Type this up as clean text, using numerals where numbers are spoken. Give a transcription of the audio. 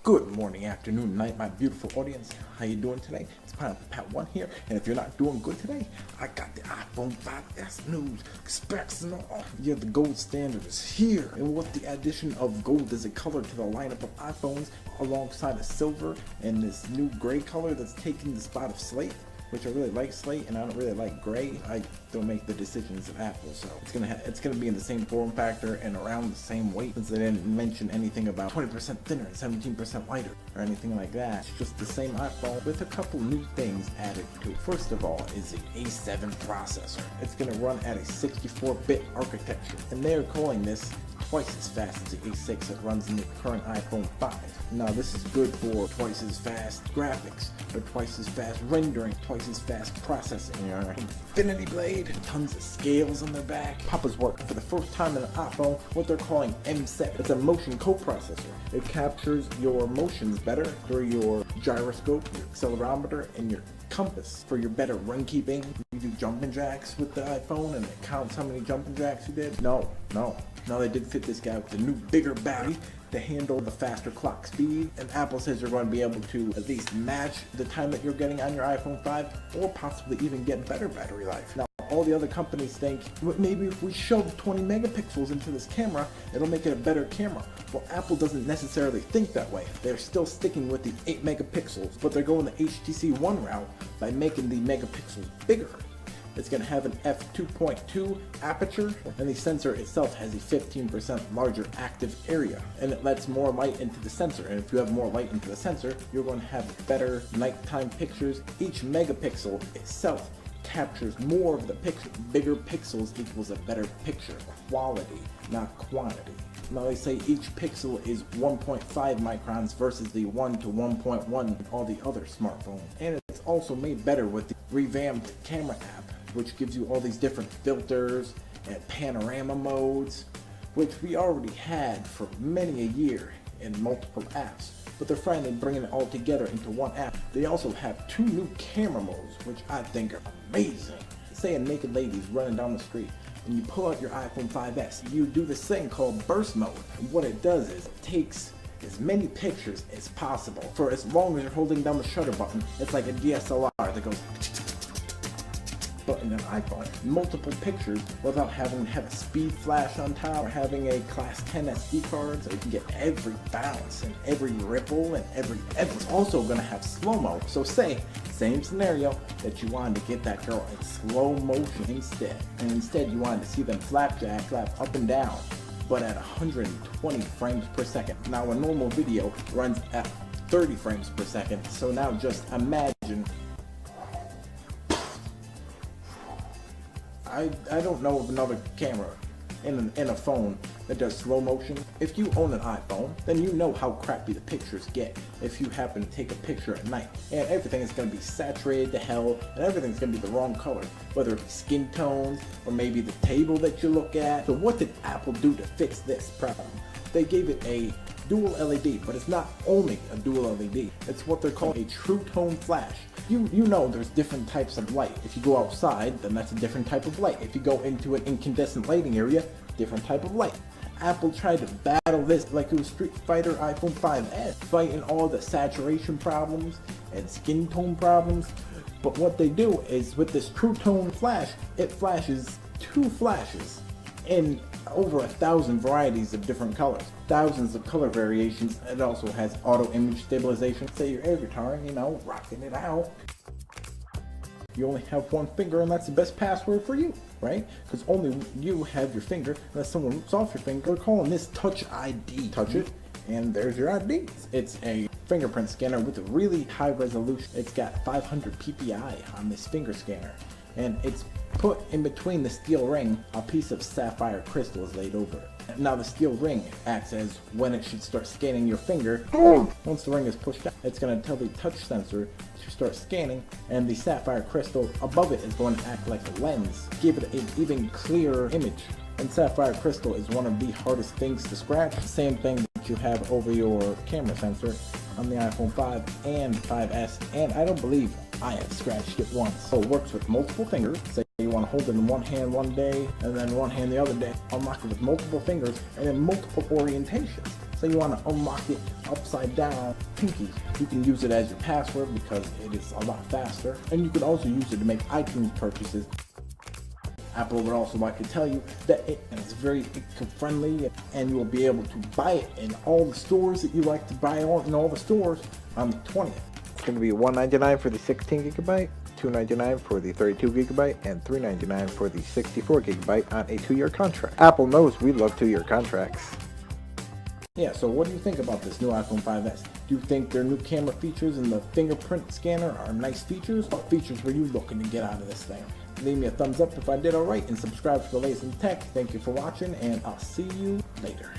Good morning, afternoon, night, my beautiful audience. How you doing today? It's Pineapple Pat 1 here, and if you're not doing good today, I got the iPhone 5S news, specs and all. Yeah, the gold standard is here. And with the addition of gold as a color to the lineup of iPhones, alongside of silver and this new gray color that's taking the spot of slate, which I really like slate and I don't really like gray. I don't make the decisions of Apple, so it's gonna be in the same form factor and around the same weight, since they didn't mention anything about 20% thinner and 17% lighter or anything like that. It's just the same iPhone with a couple new things added to it. First of all is the A7 processor. It's gonna run at a 64-bit architecture, and they're calling this twice as fast as the A6 that runs in the current iPhone 5. Now this is good for twice as fast graphics, or twice as fast rendering, twice as fast processing. Infinity Blade, tons of scales on their back. Papa's work for the first time in an iPhone, what they're calling M7. It's a motion coprocessor. It captures your motions better through your gyroscope, your accelerometer, and your compass for your better run keeping. You do jumping jacks with the iPhone and it counts how many jumping jacks you did. No, they did fit this guy with a new bigger battery to handle the faster clock speed, and Apple says you're going to be able to at least match the time that you're getting on your iPhone 5 or possibly even get better battery life. Now all the other companies think, well, maybe if we shove 20 megapixels into this camera, it'll make it a better camera. Well, Apple doesn't necessarily think that way. They're still sticking with the 8 megapixels, but they're going the HTC One route by making the megapixels bigger. It's going to have an f2.2 aperture, and the sensor itself has a 15% larger active area, and it lets more light into the sensor. And if you have more light into the sensor, you're going to have better nighttime pictures. Each megapixel itself captures more of the picture. Bigger pixels equals a better picture quality, not quantity. Now they say each pixel is 1.5 microns versus the 1 to 1.1 in all the other smartphones. And it's also made better with the revamped camera app, which gives you all these different filters and panorama modes, which we already had for many a year in multiple apps, but they're finally bringing it all together into one app. They also have 2 new camera modes, which I think are amazing. Say a naked lady's running down the street, and you pull out your iPhone 5S, you do this thing called burst mode. And what it does is it takes as many pictures as possible for as long as you're holding down the shutter button. It's like a DSLR that goes, but in an iPhone, multiple pictures without having to have a speed flash on top or having a class 10 SD card, so you can get every bounce and every ripple and every edge. It's also going to have slow-mo. So say, same scenario, that you wanted to get that girl in slow motion instead, and instead you wanted to see them flap up and down, but at 120 frames per second. Now a normal video runs at 30 frames per second, so now just imagine, I don't know of another camera in a phone that does slow motion. If you own an iPhone, then you know how crappy the pictures get if you happen to take a picture at night. And everything is going to be saturated to hell, and everything's going to be the wrong color, whether it be skin tones or maybe the table that you look at. So what did Apple do to fix this problem? They gave it a dual LED, but it's not only a dual LED. It's what they're calling a true tone flash. You know there's different types of light. If you go outside, then that's a different type of light. If you go into an incandescent lighting area, different type of light. Apple tried to battle this like it was Street Fighter iPhone 5S, fighting all the saturation problems and skin tone problems. But what they do is with this true tone flash, it flashes 2 flashes in over 1,000 varieties of different colors, thousands of color variations. It also has auto image stabilization. Say you're air guitaring, rocking it out. You only have one finger, and that's the best password for you, right? Because only you have your finger. Unless someone rips off your finger, we're calling this Touch ID. Touch it, and there's your ID. It's a fingerprint scanner with a really high resolution. It's got 500 ppi on this finger scanner, and it's put in between the steel ring. A piece of sapphire crystal is laid over it. Now the steel ring acts as when it should start scanning your finger. Once the ring is pushed out, it's going to tell the touch sensor to start scanning, and the sapphire crystal above it is going to act like a lens, give it an even clearer image. And sapphire crystal is one of the hardest things to scratch. Same thing that you have over your camera sensor on the iPhone 5 and 5S, and I don't believe I have scratched it once. So it works with multiple fingers. Say you want to hold it in one hand one day and then one hand the other day. Unlock it with multiple fingers and then multiple orientations. say you want to unlock it upside down, pinky, you can use it as your password because it is a lot faster. And you can also use it to make iTunes purchases. Apple would also like to tell you that it is very eco-friendly and you will be able to buy it in all the stores that you like to buy in all the stores on the 20th. It's going to be $199 for the 16 gigabyte, $299 for the 32 gigabyte, and $399 for the 64 gigabyte on a 2-year contract. Apple knows we love 2-year contracts. Yeah, so what do you think about this new iPhone 5S? Do you think their new camera features and the fingerprint scanner are nice features? What features were you looking to get out of this thing? Leave me a thumbs up if I did alright and subscribe for the latest in tech. Thank you for watching and I'll see you later.